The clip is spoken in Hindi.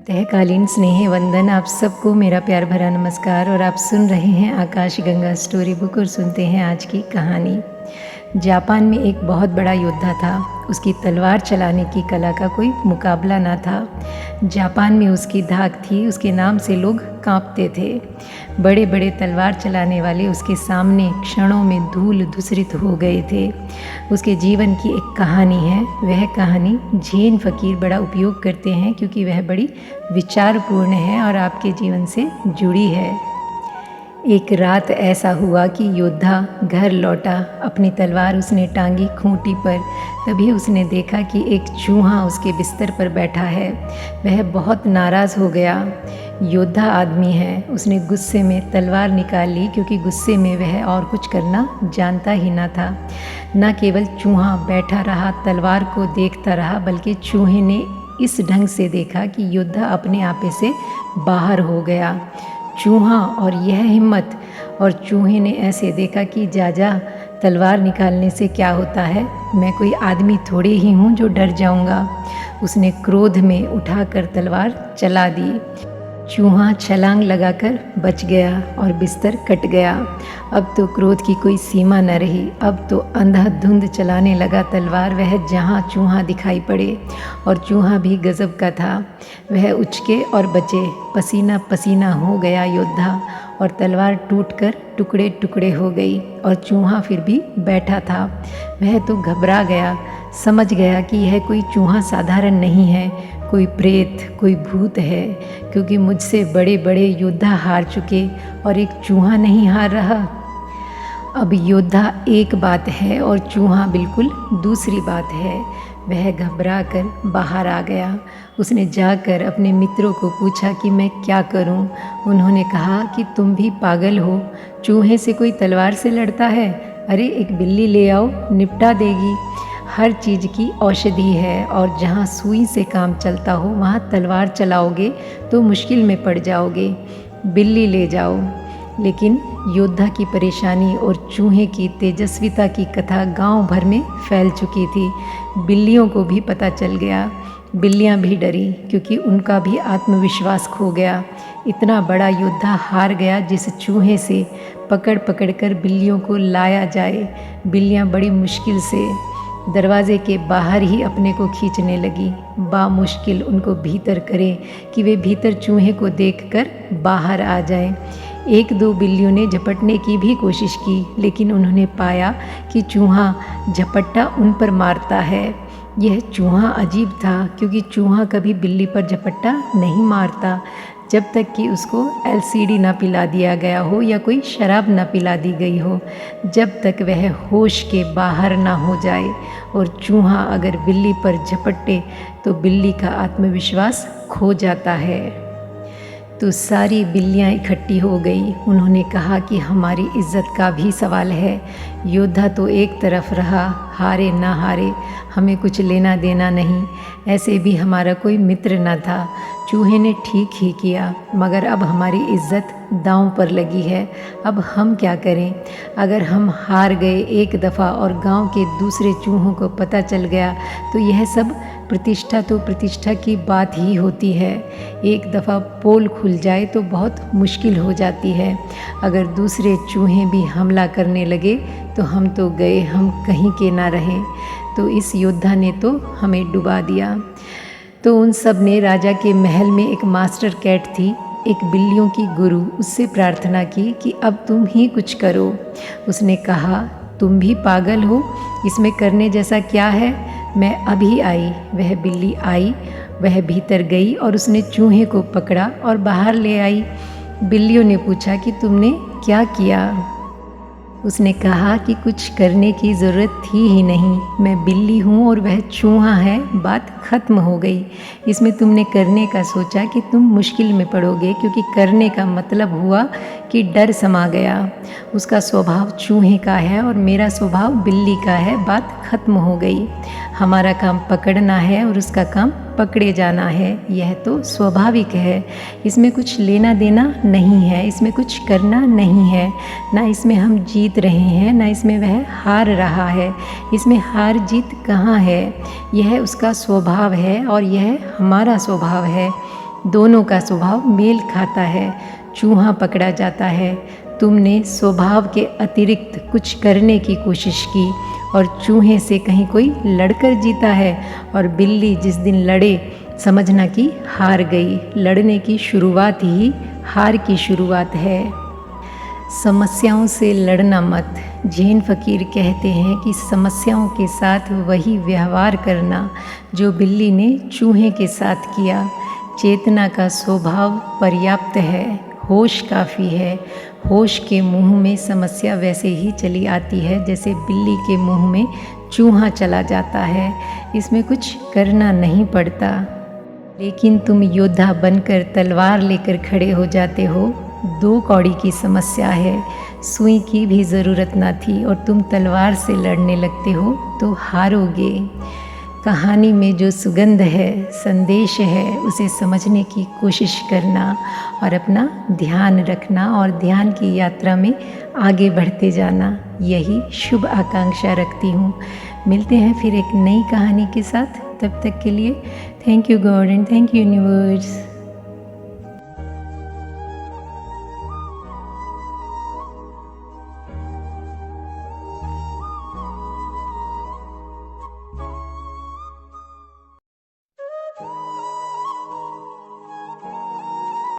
तहकालीन स्नेह वंदन। आप सबको मेरा प्यार भरा नमस्कार। और आप सुन रहे हैं आकाश गंगा स्टोरी बुक और सुनते हैं आज की कहानी। जापान में एक बहुत बड़ा योद्धा था। उसकी तलवार चलाने की कला का कोई मुकाबला ना था। जापान में उसकी धाक थी, उसके नाम से लोग कांपते थे। बड़े बड़े तलवार चलाने वाले उसके सामने क्षणों में धूल धूसरित हो गए थे। उसके जीवन की एक कहानी है। वह कहानी जैन फ़कीर बड़ा उपयोग करते हैं क्योंकि वह बड़ी विचारपूर्ण है और आपके जीवन से जुड़ी है। एक रात ऐसा हुआ कि योद्धा घर लौटा। अपनी तलवार उसने टांगी खूंटी पर। तभी उसने देखा कि एक चूहा उसके बिस्तर पर बैठा है। वह बहुत नाराज़ हो गया। योद्धा आदमी है, उसने गुस्से में तलवार निकाल ली क्योंकि गुस्से में वह और कुछ करना जानता ही ना था। न केवल चूहा बैठा रहा तलवार को देखता रहा, बल्कि चूहे ने इस ढंग से देखा कि योद्धा अपने आपे से बाहर हो गया। चूहा और यह हिम्मत। और चूहे ने ऐसे देखा कि जा तलवार निकालने से क्या होता है, मैं कोई आदमी थोड़े ही हूँ जो डर जाऊँगा। उसने क्रोध में उठाकर तलवार चला दी। चूहा छलांग लगाकर बच गया और बिस्तर कट गया। अब तो क्रोध की कोई सीमा न रही। अब तो अंधाधुंध चलाने लगा तलवार, वह जहाँ चूहा दिखाई पड़े। और चूहा भी गजब का था। वह उचके और बचे। पसीना पसीना हो गया योद्धा और तलवार टूटकर टुकड़े टुकड़े हो गई। और चूहा फिर भी बैठा था। वह तो घबरा गया, समझ गया कि यह कोई चूहा साधारण नहीं है, कोई प्रेत, कोई भूत है, क्योंकि मुझसे बड़े बड़े योद्धा हार चुके और एक चूहा नहीं हार रहा। अब योद्धा एक बात है और चूहा बिल्कुल दूसरी बात है। वह घबरा कर बाहर आ गया। उसने जाकर अपने मित्रों को पूछा कि मैं क्या करूं। उन्होंने कहा कि तुम भी पागल हो, चूहे से कोई तलवार से लड़ता है? अरे एक बिल्ली ले आओ, निपटा देगी। हर चीज़ की औषधि है और जहाँ सुई से काम चलता हो वहाँ तलवार चलाओगे तो मुश्किल में पड़ जाओगे। बिल्ली ले जाओ। लेकिन योद्धा की परेशानी और चूहे की तेजस्विता की कथा गांव भर में फैल चुकी थी। बिल्लियों को भी पता चल गया। बिल्लियां भी डरी क्योंकि उनका भी आत्मविश्वास खो गया। इतना बड़ा योद्धा हार गया जिस चूहे से पकड़ पकड़ कर बिल्लियों को लाया जाए। बिल्लियां बड़ी मुश्किल से दरवाजे के बाहर ही अपने को खींचने लगी। बामुश्किल उनको भीतर करें कि वे भीतर चूहे को देखकर बाहर आ जाएं। एक दो बिल्लियों ने झपटने की भी कोशिश की, लेकिन उन्होंने पाया कि चूहा झपट्टा उन पर मारता है। यह चूहा अजीब था क्योंकि चूहा कभी बिल्ली पर झपट्टा नहीं मारता जब तक कि उसको एलसीडी ना पिला दिया गया हो या कोई शराब ना पिला दी गई हो, जब तक वह होश के बाहर ना हो जाए। और चूहा अगर बिल्ली पर झपटे तो बिल्ली का आत्मविश्वास खो जाता है। तो सारी बिल्लियाँ इकट्ठी हो गई। उन्होंने कहा कि हमारी इज्जत का भी सवाल है। योद्धा तो एक तरफ रहा, हारे ना हारे हमें कुछ लेना देना नहीं। ऐसे भी हमारा कोई मित्र न था। चूहे ने ठीक ही किया, मगर अब हमारी इज्जत दांव पर लगी है। अब हम क्या करें? अगर हम हार गए एक दफ़ा और गांव के दूसरे चूहों को पता चल गया तो यह सब प्रतिष्ठा तो प्रतिष्ठा की बात ही होती है। एक दफ़ा पोल खुल जाए तो बहुत मुश्किल हो जाती है। अगर दूसरे चूहे भी हमला करने लगे तो हम तो गए, हम कहीं के ना रहें। तो इस योद्धा ने तो हमें डुबा दिया। तो उन सब ने राजा के महल में एक मास्टर कैट थी, एक बिल्लियों की गुरु, उससे प्रार्थना की कि अब तुम ही कुछ करो। उसने कहा, तुम भी पागल हो, इसमें करने जैसा क्या है? मैं अभी आई। वह बिल्ली आई, वह भीतर गई और उसने चूहे को पकड़ा और बाहर ले आई। बिल्लियों ने पूछा कि तुमने क्या किया? उसने कहा कि कुछ करने की ज़रूरत थी ही नहीं, मैं बिल्ली हूँ और वह चूहा है, बात ख़त्म हो गई। इसमें तुमने करने का सोचा कि तुम मुश्किल में पड़ोगे, क्योंकि करने का मतलब हुआ कि डर समा गया। उसका स्वभाव चूहे का है और मेरा स्वभाव बिल्ली का है, बात ख़त्म हो गई। हमारा काम पकड़ना है और उसका काम पकड़े जाना है। यह तो स्वाभाविक है, इसमें कुछ लेना देना नहीं है, इसमें कुछ करना नहीं है। ना इसमें हम जीत रहे हैं, ना इसमें वह हार रहा है। इसमें हार जीत कहाँ है? यह उसका स्वभाव है और यह हमारा स्वभाव है। दोनों का स्वभाव मेल खाता है। चूहा पकड़ा जाता है। तुमने स्वभाव के अतिरिक्त कुछ करने की कोशिश की और चूहे से कहीं कोई लड़कर जीता है, और बिल्ली जिस दिन लड़े समझना कि हार गई। लड़ने की शुरुआत ही हार की शुरुआत है। समस्याओं से लड़ना मत। जैन फ़कीर कहते हैं कि समस्याओं के साथ वही व्यवहार करना जो बिल्ली ने चूहे के साथ किया। चेतना का स्वभाव पर्याप्त है, होश काफ़ी है। होश के मुंह में समस्या वैसे ही चली आती है जैसे बिल्ली के मुंह में चूहा चला जाता है। इसमें कुछ करना नहीं पड़ता। लेकिन तुम योद्धा बनकर तलवार लेकर खड़े हो जाते हो। 2 कौड़ी की समस्या है, सुई की भी ज़रूरत ना थी और तुम तलवार से लड़ने लगते हो तो हारोगे। कहानी में जो सुगंध है, संदेश है, उसे समझने की कोशिश करना और अपना ध्यान रखना और ध्यान की यात्रा में आगे बढ़ते जाना, यही शुभ आकांक्षा रखती हूँ। मिलते हैं फिर एक नई कहानी के साथ। तब तक के लिए thank you God and thank you universe.